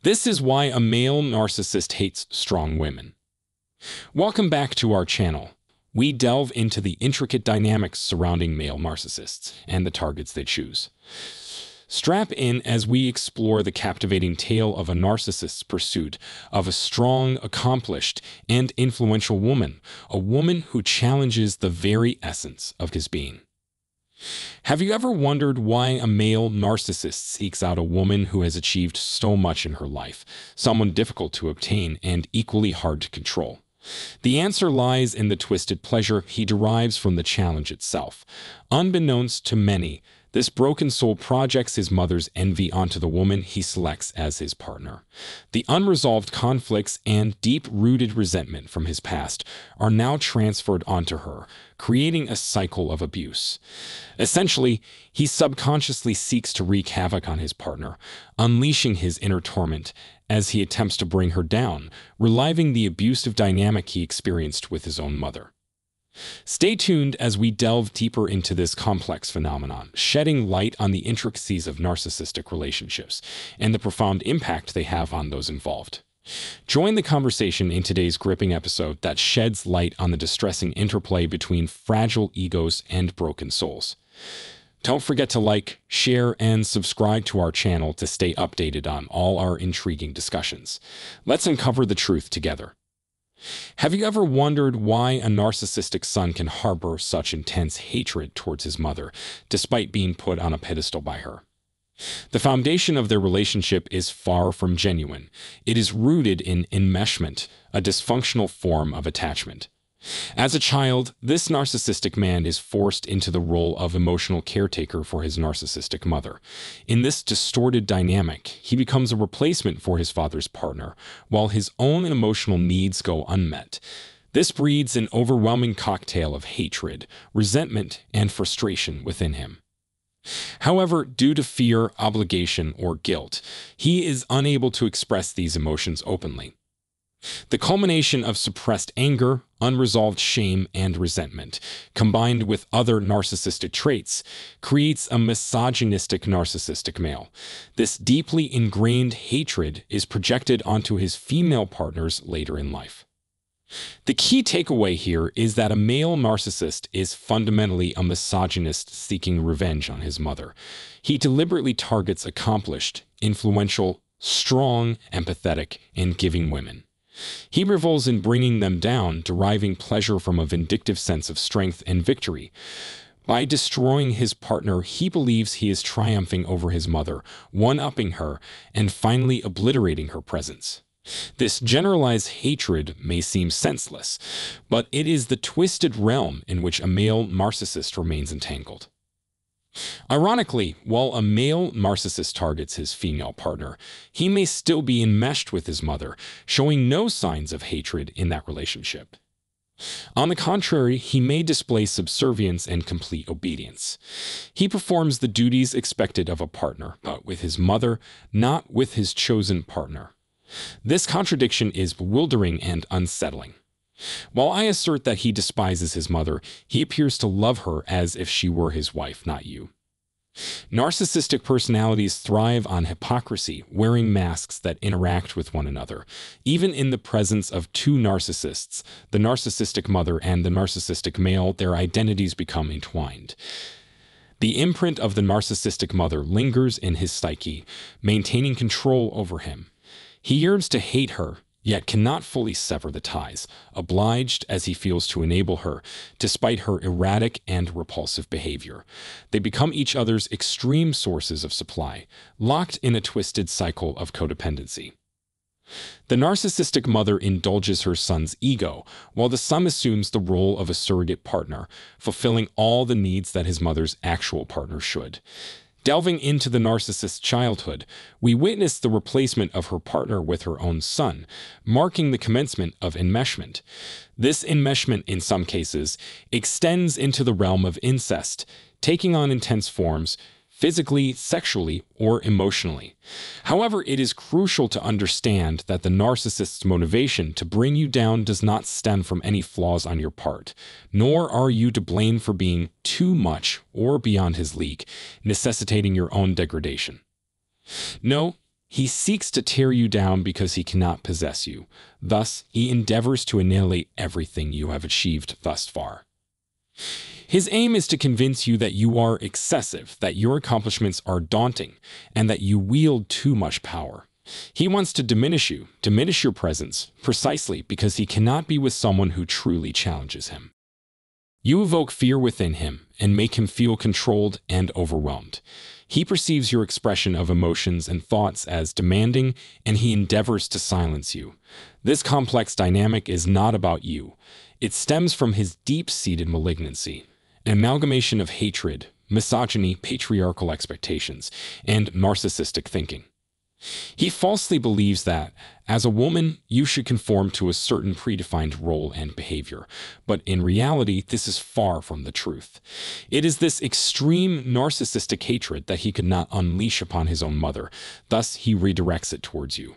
This is why a male narcissist hates strong women. Welcome back to our channel. We delve into the intricate dynamics surrounding male narcissists and the targets they choose. Strap in as we explore the captivating tale of a narcissist's pursuit of a strong, accomplished, and influential woman, a woman who challenges the very essence of his being. Have you ever wondered why a male narcissist seeks out a woman who has achieved so much in her life, someone difficult to obtain and equally hard to control? The answer lies in the twisted pleasure he derives from the challenge itself. Unbeknownst to many, this broken soul projects his mother's envy onto the woman he selects as his partner. The unresolved conflicts and deep-rooted resentment from his past are now transferred onto her, creating a cycle of abuse. Essentially, he subconsciously seeks to wreak havoc on his partner, unleashing his inner torment as he attempts to bring her down, reliving the abusive dynamic he experienced with his own mother. Stay tuned as we delve deeper into this complex phenomenon, shedding light on the intricacies of narcissistic relationships and the profound impact they have on those involved. Join the conversation in today's gripping episode that sheds light on the distressing interplay between fragile egos and broken souls. Don't forget to like, share, and subscribe to our channel to stay updated on all our intriguing discussions. Let's uncover the truth together. Have you ever wondered why a narcissistic son can harbor such intense hatred towards his mother, despite being put on a pedestal by her? The foundation of their relationship is far from genuine. It is rooted in enmeshment, a dysfunctional form of attachment. As a child, this narcissistic man is forced into the role of emotional caretaker for his narcissistic mother. In this distorted dynamic, he becomes a replacement for his father's partner, while his own emotional needs go unmet. This breeds an overwhelming cocktail of hatred, resentment, and frustration within him. However, due to fear, obligation, or guilt, he is unable to express these emotions openly. The culmination of suppressed anger, unresolved shame, and resentment, combined with other narcissistic traits, creates a misogynistic narcissistic male. This deeply ingrained hatred is projected onto his female partners later in life. The key takeaway here is that a male narcissist is fundamentally a misogynist seeking revenge on his mother. He deliberately targets accomplished, influential, strong, empathetic, and giving women. He revels in bringing them down, deriving pleasure from a vindictive sense of strength and victory. By destroying his partner, he believes he is triumphing over his mother, one-upping her, and finally obliterating her presence. This generalized hatred may seem senseless, but it is the twisted realm in which a male narcissist remains entangled. Ironically, while a male narcissist targets his female partner, he may still be enmeshed with his mother, showing no signs of hatred in that relationship. On the contrary, he may display subservience and complete obedience. He performs the duties expected of a partner, but with his mother, not with his chosen partner. This contradiction is bewildering and unsettling. While I assert that he despises his mother, he appears to love her as if she were his wife, not you. Narcissistic personalities thrive on hypocrisy, wearing masks that interact with one another. Even in the presence of two narcissists, the narcissistic mother and the narcissistic male, their identities become entwined. The imprint of the narcissistic mother lingers in his psyche, maintaining control over him. He yearns to hate her, yet cannot fully sever the ties, obliged as he feels to enable her, despite her erratic and repulsive behavior. They become each other's extreme sources of supply, locked in a twisted cycle of codependency. The narcissistic mother indulges her son's ego, while the son assumes the role of a surrogate partner, fulfilling all the needs that his mother's actual partner should. Delving into the narcissist's childhood, we witness the replacement of her partner with her own son, marking the commencement of enmeshment. This enmeshment, in some cases, extends into the realm of incest, taking on intense forms, physically, sexually, or emotionally. However, it is crucial to understand that the narcissist's motivation to bring you down does not stem from any flaws on your part, nor are you to blame for being too much or beyond his league, necessitating your own degradation. No, He seeks to tear you down because he cannot possess you. Thus, he endeavors to annihilate everything you have achieved thus far. His aim is to convince you that you are excessive, that your accomplishments are daunting, and that you wield too much power. He wants to diminish you, diminish your presence, precisely because he cannot be with someone who truly challenges him. You evoke fear within him and make him feel controlled and overwhelmed. He perceives your expression of emotions and thoughts as demanding, and he endeavors to silence you. This complex dynamic is not about you. It stems from his deep-seated malignancy, an amalgamation of hatred, misogyny, patriarchal expectations, and narcissistic thinking. He falsely believes that, as a woman, you should conform to a certain predefined role and behavior, but in reality, this is far from the truth. It is this extreme narcissistic hatred that he could not unleash upon his own mother, thus he redirects it towards you.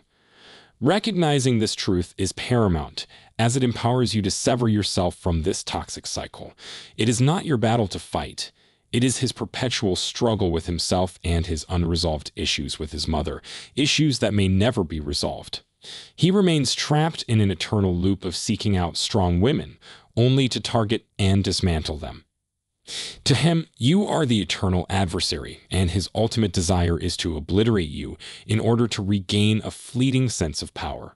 Recognizing this truth is paramount, as it empowers you to sever yourself from this toxic cycle. It is not your battle to fight. It is his perpetual struggle with himself and his unresolved issues with his mother, issues that may never be resolved. He remains trapped in an eternal loop of seeking out strong women, only to target and dismantle them. To him, you are the eternal adversary, and his ultimate desire is to obliterate you in order to regain a fleeting sense of power.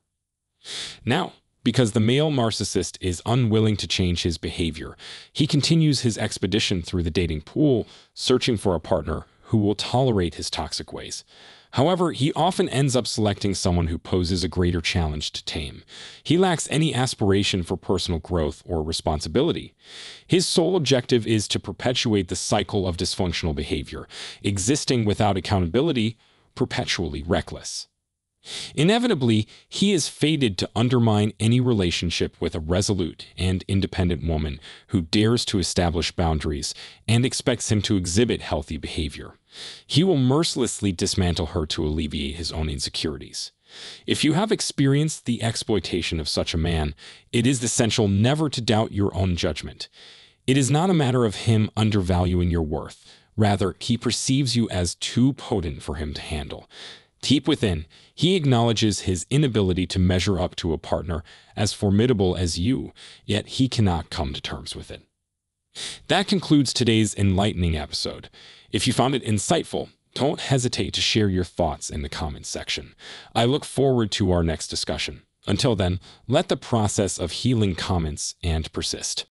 Now, because the male narcissist is unwilling to change his behavior, he continues his expedition through the dating pool, searching for a partner who will tolerate his toxic ways. However, he often ends up selecting someone who poses a greater challenge to tame. He lacks any aspiration for personal growth or responsibility. His sole objective is to perpetuate the cycle of dysfunctional behavior, existing without accountability, perpetually reckless. Inevitably, he is fated to undermine any relationship with a resolute and independent woman who dares to establish boundaries and expects him to exhibit healthy behavior. He will mercilessly dismantle her to alleviate his own insecurities. If you have experienced the exploitation of such a man, it is essential never to doubt your own judgment. It is not a matter of him undervaluing your worth. Rather, he perceives you as too potent for him to handle. Deep within, he acknowledges his inability to measure up to a partner as formidable as you, yet he cannot come to terms with it. That concludes today's enlightening episode. If you found it insightful, don't hesitate to share your thoughts in the comments section. I look forward to our next discussion. Until then, let the process of healing commence and persist.